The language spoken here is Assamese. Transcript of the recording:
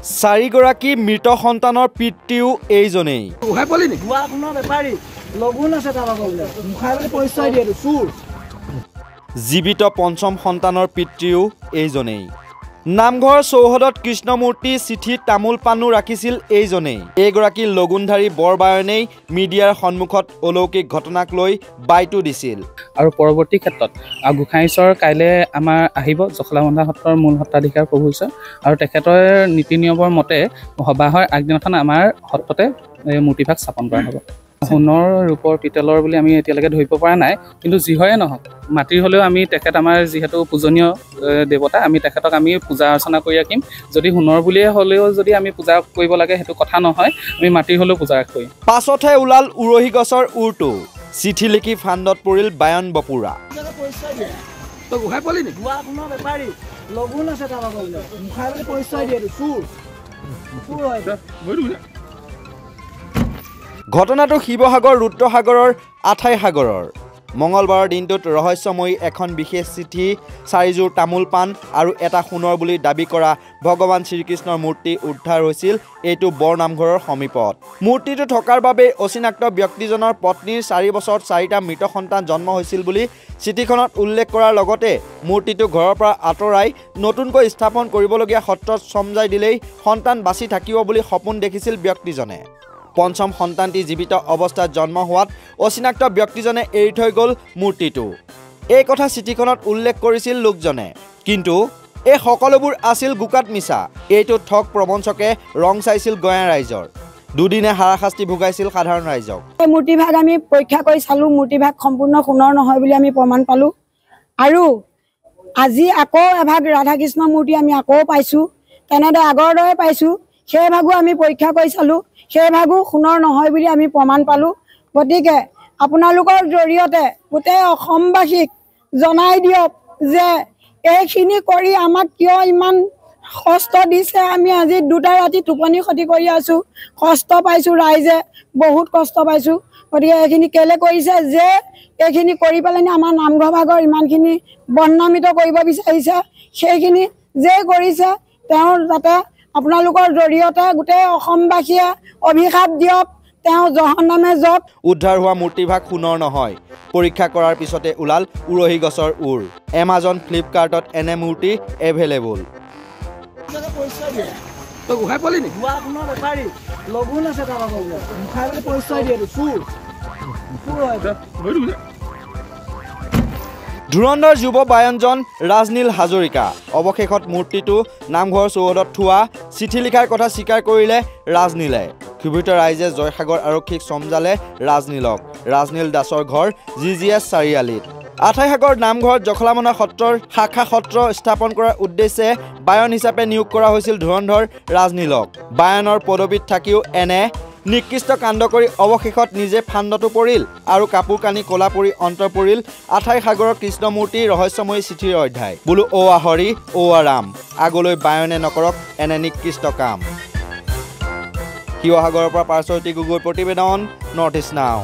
চাৰিগৰাকী মৃত সন্তানৰ পিতৃও এইজনেই। জীৱিত পঞ্চম সন্তানৰ পিতৃও এইজনেই। নামঘৰ চৌহদত কৃষ্ণমূৰ্তি চিঠি তামোল পাণো ৰাখিছিল এইজনেই। এইগৰাকী লগুণধাৰী বৰবায়নেই মিডিয়াৰ সন্মুখত অলৌকিক ঘটনাক লৈ বাইটো দিছিল। আৰু পৰৱৰ্তী ক্ষেত্ৰত গোসাঁইচৰ কাইলৈ আমাৰ আহিব জখলাবন্ধা সত্ৰৰ মূল সত্ৰাধিকাৰ প্ৰভু ঈশ্বৰ, আৰু তেখেতৰ নীতি নিয়মৰ মতে সবাহৰ আগদিনাখন আমাৰ সত্ৰতে মূৰ্তিভাগ স্থাপন কৰা হ'ব। সোণৰ ৰূপৰ পিতলৰ বুলি আমি এতিয়ালৈকে ধৰিব পৰা নাই, কিন্তু যি হয়ে নহওক মাটিৰ হ'লেও আমি তেখেত আমাৰ যিহেতু পূজনীয় দেৱতা, আমি তেখেতক আমি পূজা অৰ্চনা কৰি ৰাখিম। যদি সোণৰ বুলিয়ে হ'লেও যদি আমি পূজা কৰিব লাগে সেইটো কথা নহয়, আমি মাটিৰ হ'লেও পূজা কৰিম। পাছতহে ওলাল উৰহি গছৰ উৰটো। চিঠি লিখি ফান্দত পৰিল বায়ন বপুৰা। ঘটনাটো শিৱসাগৰ ৰুদ্ৰসাগৰৰ আঠাই সাগৰৰ। মঙলবাৰৰ দিনটোত ৰহস্যময়ী এখন বিশেষ চিঠি, 4যোৰ তামোল পাণ আৰু এটা সোণৰ বুলি দাবী কৰা ভগৱান শ্ৰীকৃষ্ণৰ মূৰ্তি উদ্ধাৰ হৈছিল এইটো বৰনামঘৰৰ সমীপত। মূৰ্তিটো থকাৰ বাবে অচিনাক্ত ব্যক্তিজনৰ পত্নীৰ 4 বছৰত 4টা মৃত সন্তান জন্ম হৈছিল বুলি চিঠিখনত উল্লেখ কৰাৰ লগতে মূৰ্তিটো ঘৰৰ পৰা আঁতৰাই নতুনকৈ স্থাপন কৰিবলগীয়া সত্ৰত চমজাই দিলেই সন্তান বাচি থাকিব বুলি সপোন দেখিছিল ব্যক্তিজনে। পঞ্চম সন্তানটি জীৱিত অৱস্থাত জন্ম হোৱাত অচিনাক্ত ব্যক্তিজনে এৰি থৈ গ'ল মূৰ্তিটো। এই কথা চিঠিখনত উল্লেখ কৰিছিল লোকজনে, কিন্তু এই সকলোবোৰ আছিল গোকাত মিছা। এইটো ঠগ প্ৰবঞ্চকে ৰং চাইছিল গঞা ৰাইজৰ। দুদিনে হাৰাশাস্তি ভোগাইছিল সাধাৰণ ৰাইজক। এই মূৰ্তিভাগ আমি পৰীক্ষা কৰি চালোঁ, মূৰ্তিভাগ সম্পূৰ্ণ সোণৰ নহয় বুলি আমি প্ৰমাণ পালোঁ। আৰু আজি আকৌ এভাগ ৰাধাকৃষ্ণ মূৰ্তি আমি আকৌ পাইছোঁ, তেনেদৰে আগৰ দৰে পাইছোঁ। সেই ভাগো আমি পৰীক্ষা কৰি চালোঁ, সেই ভাগো সোণৰ নহয় বুলি আমি প্ৰমাণ পালোঁ। গতিকে আপোনালোকৰ জৰিয়তে গোটেই অসমবাসীক জনাই দিয়ক যে এইখিনি কৰি আমাক কিয় ইমান কষ্ট দিছে। আমি আজি 2টা ৰাতি টোপনি ক্ষতি কৰি আছোঁ, কষ্ট পাইছোঁ, ৰাইজে বহুত কষ্ট পাইছোঁ। গতিকে এইখিনি কেলে কৰিছে, যে এইখিনি কৰি পেলাইনি আমাৰ নামঘৰ ভাগৰ ইমানখিনি বদনামিত কৰিব বিচাৰিছে। সেইখিনি যে কৰিছে তেওঁৰ যাতে আপোনালোকৰ জৰিয়তে গোটেই অসমবাসীয়ে অভিশাপ দিয়ক, তেওঁ জহন্নামে যাওক। উদ্ধাৰ হোৱা মূৰ্তিভাগ সোণৰ নহয়। পৰীক্ষা কৰাৰ পিছতে ওলাল উৰহি গছৰ উৰ। এমাজন, ফ্লিপকাৰ্টত এনে মূৰ্তি এভেইলেবল। ধুৰন্ধৰ যুৱ বায়নজন ৰাজনীল হাজৰিকা। অৱশেষত মূৰ্তিটো নামঘৰ চৌহদত থোৱা চিঠি লিখাৰ কথা স্বীকাৰ কৰিলে ৰাজনীলে। ক্ষোভিত ৰাইজে জয়সাগৰ আৰক্ষীক চমজালে ৰাজনীলক। ৰাজনীল দাসৰ ঘৰ GGS চাৰিআলিত। আঠাইসাগৰ নামঘৰত জখলাবন্ধা সত্ৰৰ শাখা সত্ৰ স্থাপন কৰাৰ উদ্দেশ্যে বায়ন হিচাপে নিয়োগ কৰা হৈছিল ধুৰন্ধৰ ৰাজনীলক। বায়নৰ পদবীত থাকিও এনে নিকৃষ্ট কাণ্ড কৰি অৱশেষত নিজে ফান্দতো পৰিল আৰু কাপোৰ কানি কলা পৰি অন্তৰ পৰিল আঠাইসাগৰৰ কৃষ্ণমূৰ্তি ৰহস্যময়ী চিঠিৰ অধ্যায়। বোলো অ' হৰি অ' ৰাম, আগলৈ বায়নে নকৰক এনে নিকৃষ্ট কাম। শিৱসাগৰৰ পৰা পাৰ্শ্বতী গগৈৰ প্ৰতিবেদন, নৰ্থ ইষ্ট নাও।